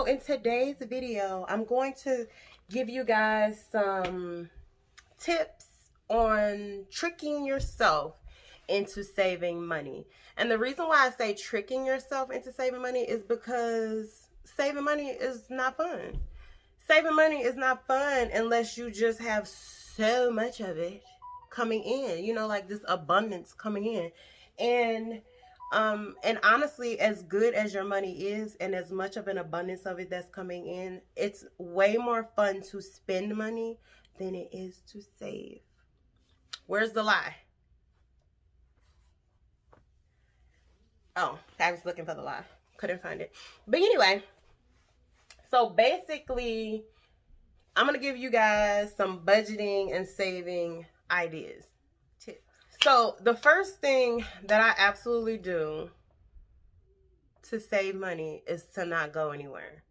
in today's video, I'm going to give you guys some tips on tricking yourself into saving money. And the reason why I say tricking yourself into saving money is because saving money is not fun. Saving money is not fun unless you just have so much of it coming in, you know, like this abundance coming in. And honestly, as good as your money is and as much of an abundance of it that's coming in, it's way more fun to spend money than it is to save. Where's the lie? Oh, I was looking for the lie. Couldn't find it. But anyway, so basically, I'm going to give you guys some budgeting and saving ideas, tips. So the first thing that I absolutely do to save money is to not go anywhere.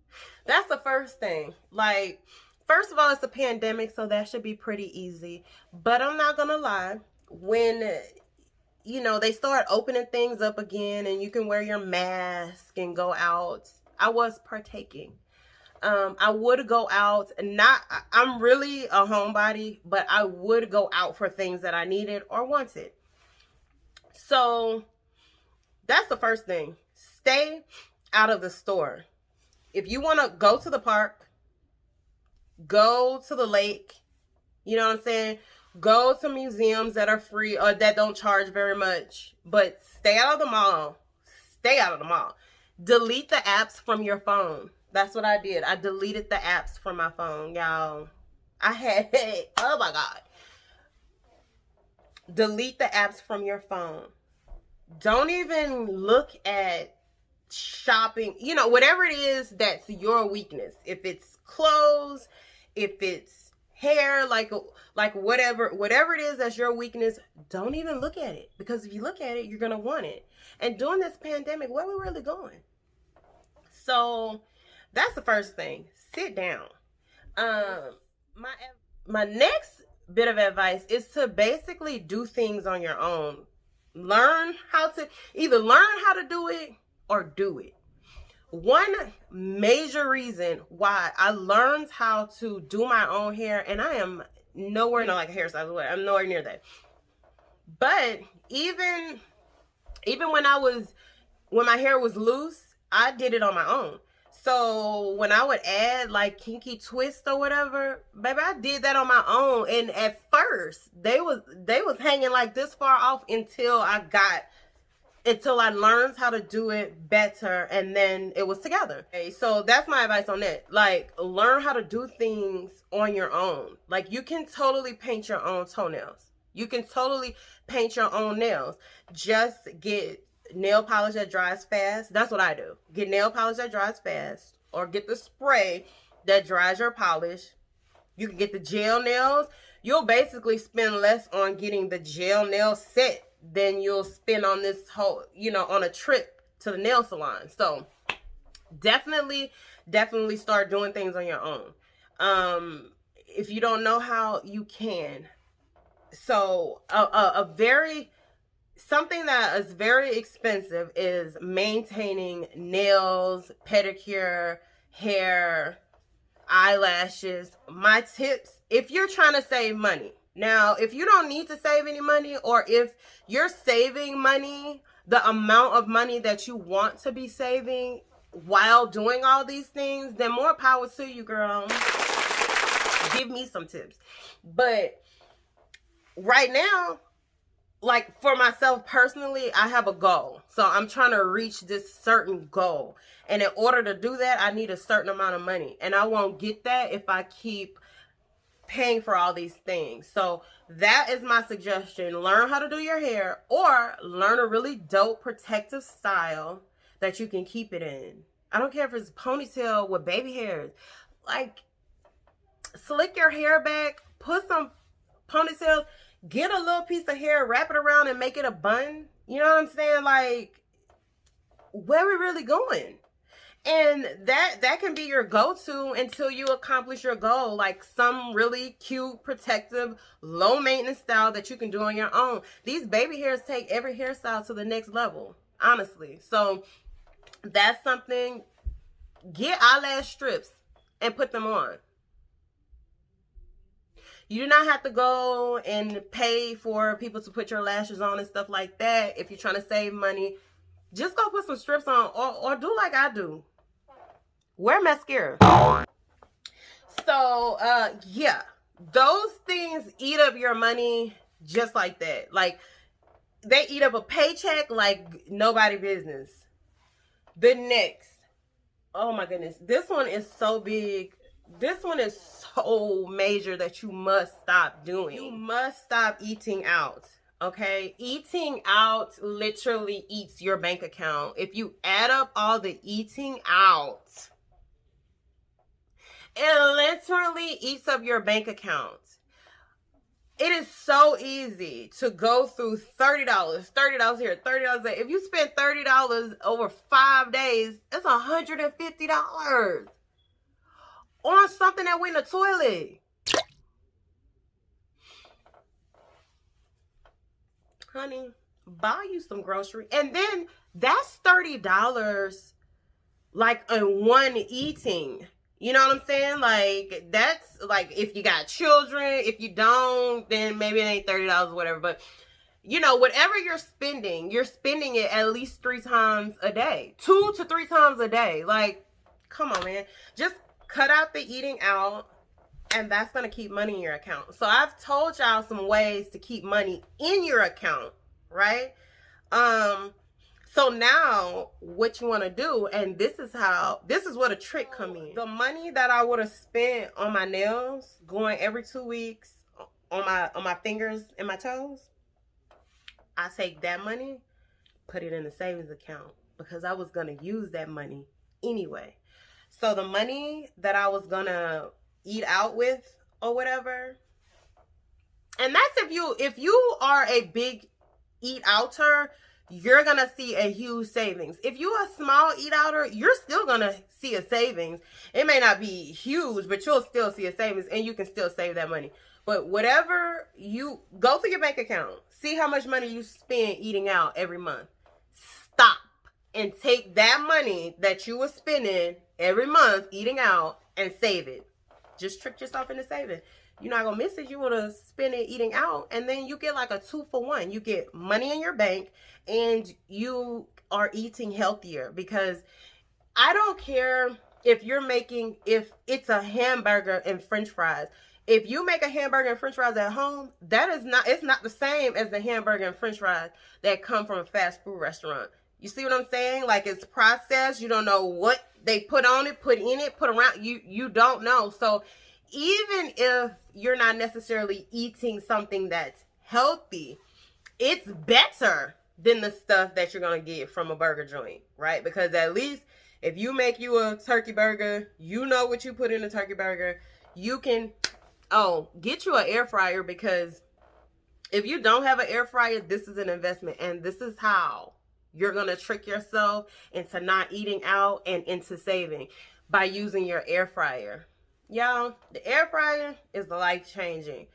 That's the first thing. Like, first of all, it's a pandemic, so that should be pretty easy. But I'm not going to lie, when, you know, they start opening things up again and you can wear your mask and go out, I was partaking. I would go out, I'm really a homebody, but I would go out for things that I needed or wanted. So that's the first thing. Stay out of the store. If you want to go to the park, go to the lake, you know what I'm saying? Go to museums that are free or that don't charge very much, but stay out of the mall. Stay out of the mall. Delete the apps from your phone. That's what I did. I deleted the apps from my phone, y'all. I had, oh my God. Delete the apps from your phone. Don't even look at shopping, you know, whatever it is that's your weakness. If it's clothes, if it's hair, like whatever it is that's your weakness, don't even look at it. Because if you look at it, you're going to want it. And during this pandemic, where are we really going? So that's the first thing. Sit down. My next bit of advice is to basically do things on your own. Either learn how to do it or do it. One major reason why I learned how to do my own hair, and I am nowhere near like a hairstylist, I'm nowhere near that. But even when my hair was loose, I did it on my own. So when I would add like kinky twist or whatever, baby, I did that on my own. And at first, they was hanging like this far off until I learned how to do it better, and then it was together. Okay, so that's my advice on that. Like, learn how to do things on your own. Like, you can totally paint your own toenails. You can totally paint your own nails. Just get nail polish that dries fast. That's what I do. Get nail polish that dries fast, or get the spray that dries your polish. You can get the gel nails. You'll basically spend less on getting the gel nail set than you'll spend on this whole, you know, on a trip to the nail salon. So definitely start doing things on your own. If you don't know how, you can. So something that is very expensive is maintaining nails, pedicure, hair, eyelashes. My tips, if you're trying to save money. Now, if you don't need to save any money, or if you're saving money, the amount of money that you want to be saving while doing all these things, then more power to you, girl. Give me some tips. But right now, like for myself personally, I have a goal. So I'm trying to reach this certain goal. And in order to do that, I need a certain amount of money. And I won't get that if I keep paying for all these things. So that is my suggestion. Learn how to do your hair, or learn a really dope protective style that you can keep it in. I don't care if it's ponytail with baby hairs. Like, slick your hair back, put some ponytails, get a little piece of hair, wrap it around and make it a bun. You know what I'm saying? Like, where are we really going? And that can be your go-to until you accomplish your goal. Like some really cute, protective, low-maintenance style that you can do on your own. These baby hairs take every hairstyle to the next level, honestly. So that's something Get eyelash strips and put them on. You do not have to go and pay for people to put your lashes on and stuff like that. If you're trying to save money, just go put some strips on, or do like I do. Wear mascara. So, yeah. Those things eat up your money just like that. Like, they eat up a paycheck like nobody business. The next. Oh my goodness. This one is so big. This one is so major that you must stop doing. You must stop eating out. Okay? Eating out literally eats your bank account. If you add up all the eating out, it literally eats up your bank account. It is so easy to go through $30 here, $30 there. If you spend $30 over 5 days, it's $150 on something that went in the toilet. Honey, buy you some grocery. And then that's $30 like in one eating. You know what I'm saying? Like, that's like if you got children. If you don't, then maybe it ain't $30 or whatever. But, you know, whatever you're spending it at least 3 times a day. 2 to 3 times a day. Like, come on, man. Just cut out the eating out, and that's going to keep money in your account. So I've told y'all some ways to keep money in your account, right? So now what you want to do, and this is what a trick come in. The money that I would have spent on my nails, going every 2 weeks on my fingers and my toes, I take that money, put it in the savings account, because I was going to use that money anyway. So the money that I was going to eat out with or whatever, and that's if you are a big eat outer, you're going to see a huge savings. If you're a small eat outer, you're still going to see a savings. It may not be huge, but you'll still see a savings, and you can still save that money. But whatever, you go through your bank account, see how much money you spend eating out every month. Stop and take that money that you were spending every month eating out and save it. Just trick yourself into saving. You're not going to miss it. You want to spend it eating out, and then you get like a 2-for-1. You get money in your bank, and you are eating healthier, because I don't care if it's a hamburger and french fries. If you make a hamburger and french fries at home, it's not the same as the hamburger and french fries that come from a fast food restaurant. You see what I'm saying? Like, it's processed. You don't know what they put on it, put in it, put around. You don't know. So even if you're not necessarily eating something that's healthy, it's better than the stuff that you're going to get from a burger joint, right? Because at least if you make you a turkey burger, you know what you put in a turkey burger. You can, get you an air fryer, because if you don't have an air fryer, this is an investment. And this is how you're going to trick yourself into not eating out and into saving, by using your air fryer. Y'all, the air fryer is life-changing.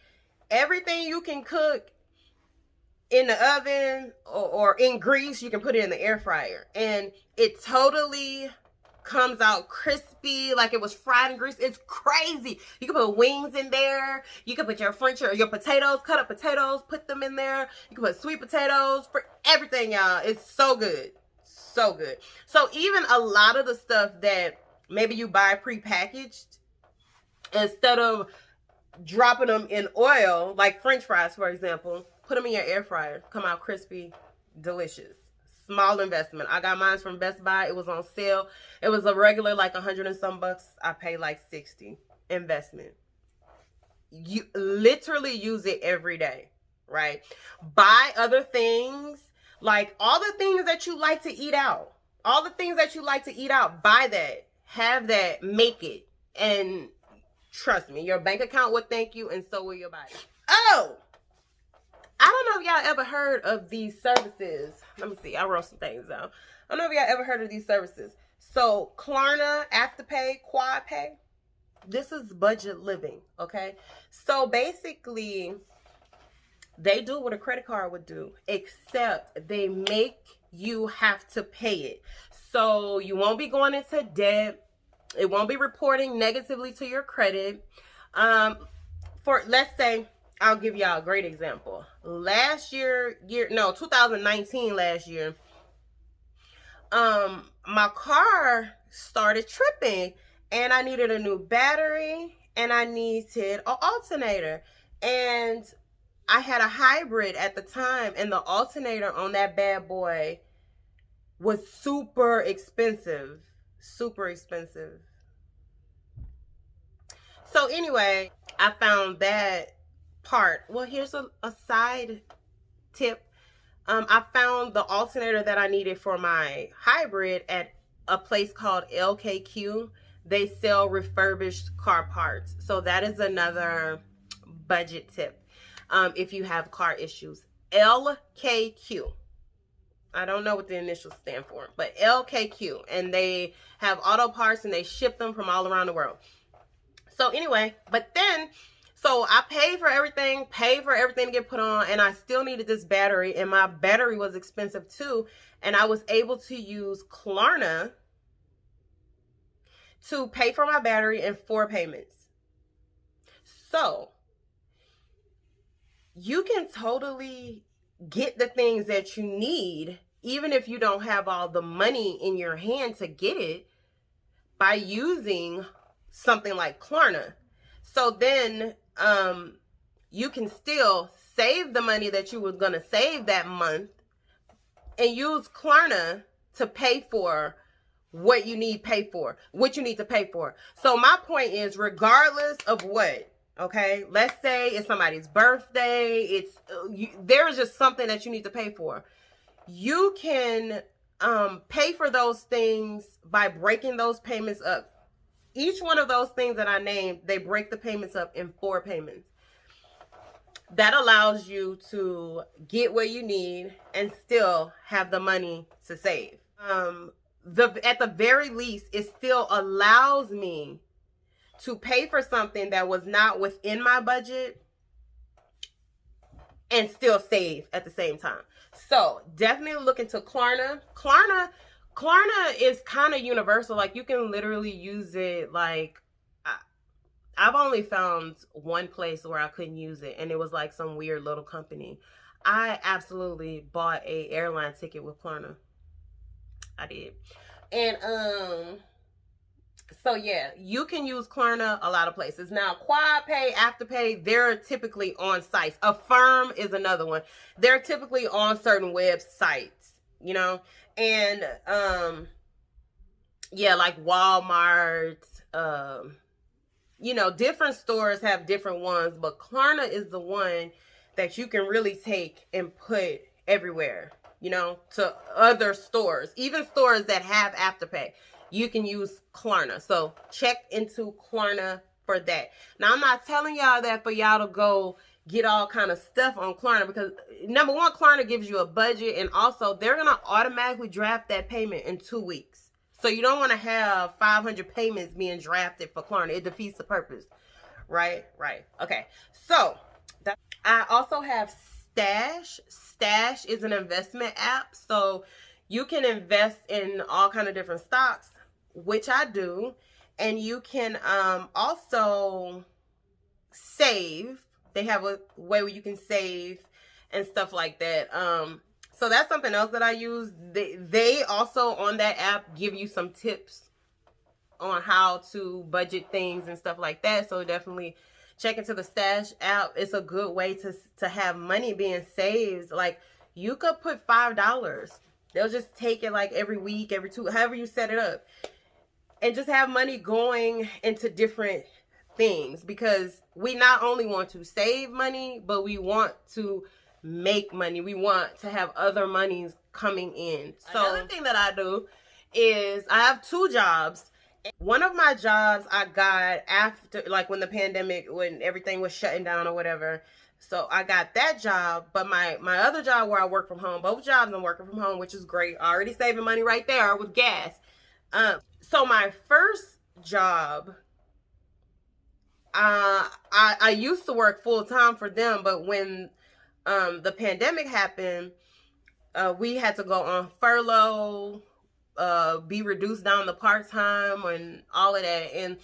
Everything you can cook in the oven or in grease, you can put it in the air fryer. And it totally comes out crispy, like it was fried in grease. It's crazy. You can put wings in there. You can put your French or your potatoes, cut up potatoes, put them in there. You can put sweet potatoes, for everything, y'all. It's so good. So good. So even a lot of the stuff that maybe you buy prepackaged, instead of dropping them in oil, like French fries, for example, put them in your air fryer. Come out crispy, delicious. Small investment. I got mine from Best Buy. It was on sale. It was a regular like $100 and some bucks. I paid like $60. Investment. You literally use it every day, right? Buy other things, like all the things that you like to eat out. All the things that you like to eat out, buy that. Have that. Make it. And trust me, your bank account will thank you, and so will your body. Oh! I don't know if y'all ever heard of these services. Let me see. I wrote some things down. I don't know if y'all ever heard of these services. So, Klarna, Afterpay, QuadPay. This is budget living, okay? So, basically, they do what a credit card would do, except they make you have to pay it. So, you won't be going into debt. It won't be reporting negatively to your credit. For let's say, I'll give y'all a great example. 2019 last year, my car started tripping and I needed a new battery and I needed an alternator. And I had a hybrid at the time, and the alternator on that bad boy was super expensive. Super expensive. So anyway, I found that part. Well, here's a side tip. I found the alternator that I needed for my hybrid at a place called LKQ. They sell refurbished car parts. So that is another budget tip. If you have car issues, LKQ. I don't know what the initials stand for, but LKQ. And they have auto parts and they ship them from all around the world. So anyway, so I paid for everything to get put on, and I still needed this battery, and my battery was expensive too. And I was able to use Klarna to pay for my battery in 4 payments. So you can totally get the things that you need, even if you don't have all the money in your hand to get it, by using something like Klarna. So then you can still save the money that you was going to save that month and use Klarna to pay for what you need to pay for. So my point is, regardless of what, okay, let's say it's somebody's birthday, there is just something that you need to pay for. You can pay for those things by breaking those payments up. Each one of those things that I named, they break the payments up in 4 payments. That allows you to get what you need and still have the money to save. At the very least, it still allows me to pay for something that was not within my budget and still save at the same time. So definitely look into Klarna. Klarna is kind of universal. Like, you can literally use it. Like, I've only found one place where I couldn't use it, and it was like some weird little company. I absolutely bought a airline ticket with Klarna. I did. And so yeah, you can use Klarna a lot of places. Now, QuadPay, Afterpay, they're typically on sites. Affirm is another one. They're typically on certain websites, you know. And yeah, like Walmart, you know, different stores have different ones, but Klarna is the one that you can really take and put everywhere, you know, to other stores, even stores that have Afterpay. You can use Klarna. So check into Klarna for that. Now, I'm not telling y'all that for y'all to go get all kind of stuff on Klarna, because number one, Klarna gives you a budget, and also they're going to automatically draft that payment in 2 weeks. So you don't want to have 500 payments being drafted for Klarna. It defeats the purpose. Right. Okay. So I also have Stash. Stash is an investment app. So you can invest in all kind of different stocks, which I do. And you can also save. They have a way where you can save and stuff like that. So that's something else that I use. They also on that app give you some tips on how to budget things and stuff like that. So definitely check into the Stash app. It's a good way to have money being saved. Like, you could put $5. They'll just take it like every week, every 2, however you set it up. And just have money going into different things, because we not only want to save money, but we want to make money. We want to have other monies coming in. So another thing that I do is I have 2 jobs. One of my jobs I got after, like, when the pandemic, when everything was shutting down or whatever. So I got that job, but my other job where I work from home, both jobs I'm working from home, which is great. Already saving money right there with gas. So my first job, I used to work full time for them, but when the pandemic happened, we had to go on furlough. be reduced down to part-time and all of that. And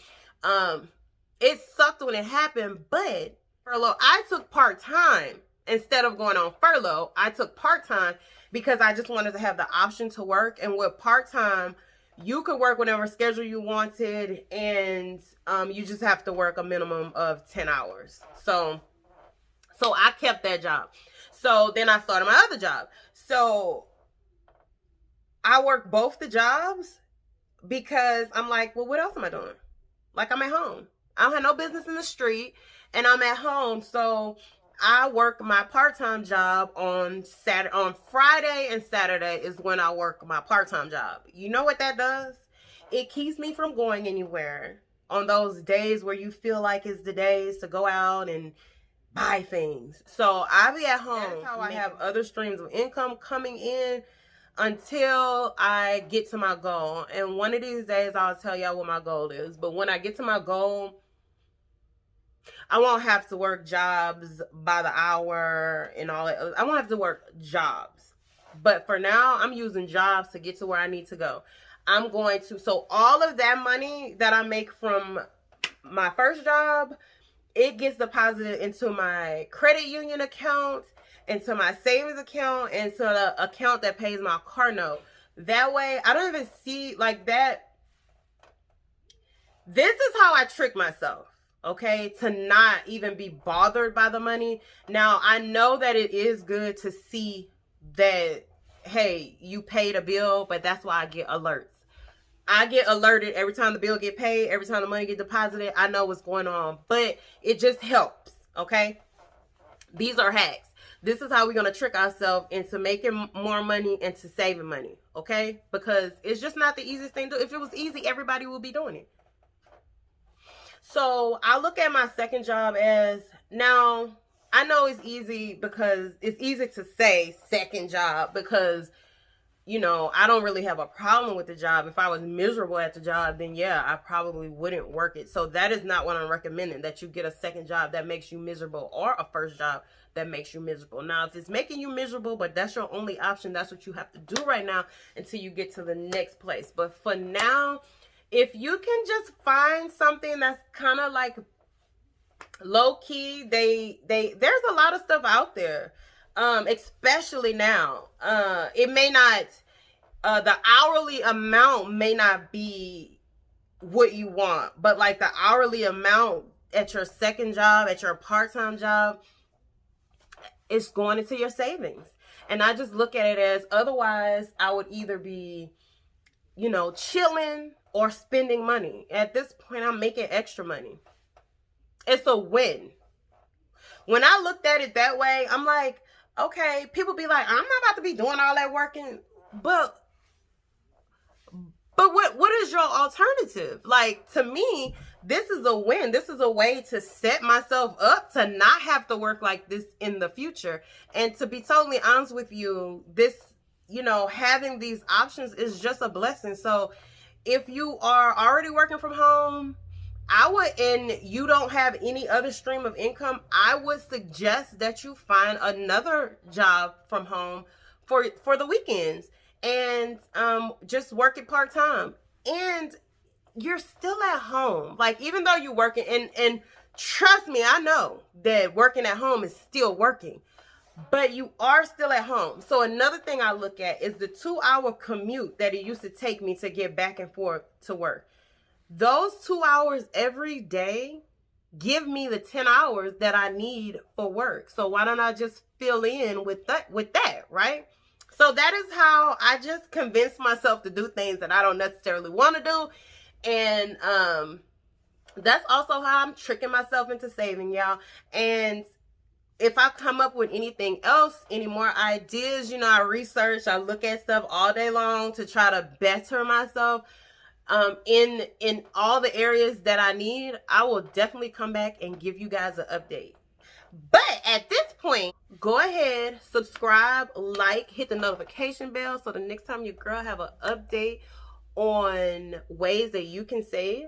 it sucked when it happened, but furlough, I took part-time instead of going on furlough. I took part-time because I just wanted to have the option to work. And with part-time, you could work whatever schedule you wanted, and you just have to work a minimum of 10 hours. So I kept that job. So then I started my other job. So I worked both the jobs because I'm like, well, what else am I doing? Like, I'm at home. I don't have no business in the street, and I'm at home. So I work my part-time job on Friday and Saturday is when I work my part-time job. You know what that does? It keeps me from going anywhere on those days where you feel like it's the days to go out and buy things. So I be at home. That's how I have other streams of income coming in until I get to my goal. And one of these days I'll tell y'all what my goal is. But when I get to my goal, I won't have to work jobs by the hour and all that. I won't have to work jobs. But for now, I'm using jobs to get to where I need to go. I'm going to, so all of that money that I make from my first job, it gets deposited into my credit union account, into my savings account, into the account that pays my car note. That way, I don't even see like that. This is how I trick myself, okay, to not even be bothered by the money. Now, I know that it is good to see that, hey, you paid a bill, but that's why I get alerts. I get alerted every time the bill get paid, every time the money get deposited. I know what's going on, but it just helps, okay? These are hacks. This is how we're going to trick ourselves into making more money and to saving money, okay? Because it's just not the easiest thing to do. If it was easy, everybody would be doing it. So I look at my second job as, now I know it's easy because it's easy to say second job because, you know, I don't really have a problem with the job. If I was miserable at the job, then yeah, I probably wouldn't work it. So that is not what I'm recommending, that you get a second job that makes you miserable or a first job that makes you miserable. Now, if it's making you miserable, but that's your only option, that's what you have to do right now until you get to the next place. But for now, if you can just find something that's kind of like low key, there's a lot of stuff out there. Especially now, it may not, the hourly amount may not be what you want, but like the hourly amount at your second job, at your part-time job, it's going into your savings. And I just look at it as, otherwise I would either be, you know, chilling or spending money. At this point, I'm making extra money. It's a win. When I looked at it that way, I'm like, okay, people be like, I'm not about to be doing all that working, but what is your alternative? Like, to me, this is a win. This is a way to set myself up to not have to work like this in the future. And to be totally honest with you, this, you know, having these options is just a blessing. So if you are already working from home, and you don't have any other stream of income, I would suggest that you find another job from home for the weekends and just work it part-time. And you're still at home. Like, even though you're working, and trust me, I know that working at home is still working, but you are still at home. So another thing I look at is the 2-hour commute that it used to take me to get back and forth to work. Those 2 hours every day give me the 10 hours that I need for work. So why don't I just fill in with that, right? So that is how I just convince myself to do things that I don't necessarily want to do. And that's also how I'm tricking myself into saving, y'all. And if I come up with anything else, any more ideas, you know, I research, I look at stuff all day long to try to better myself. In all the areas that I need, I will definitely come back and give you guys an update. But at this point, go ahead, subscribe, like, hit the notification bell so the next time your girl have an update on ways that you can save,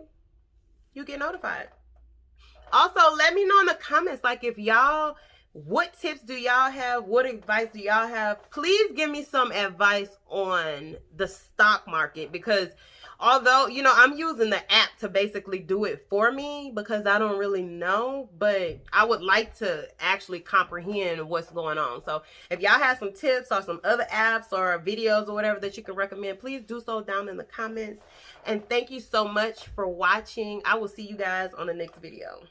you get notified. Also, let me know in the comments, like, if y'all what tips do y'all have? What advice do y'all have? Please give me some advice on the stock market, because although, you know, I'm using the app to basically do it for me because I don't really know, but I would like to actually comprehend what's going on. So if y'all have some tips or some other apps or videos or whatever that you can recommend, please do so down in the comments. And thank you so much for watching. I will see you guys on the next video.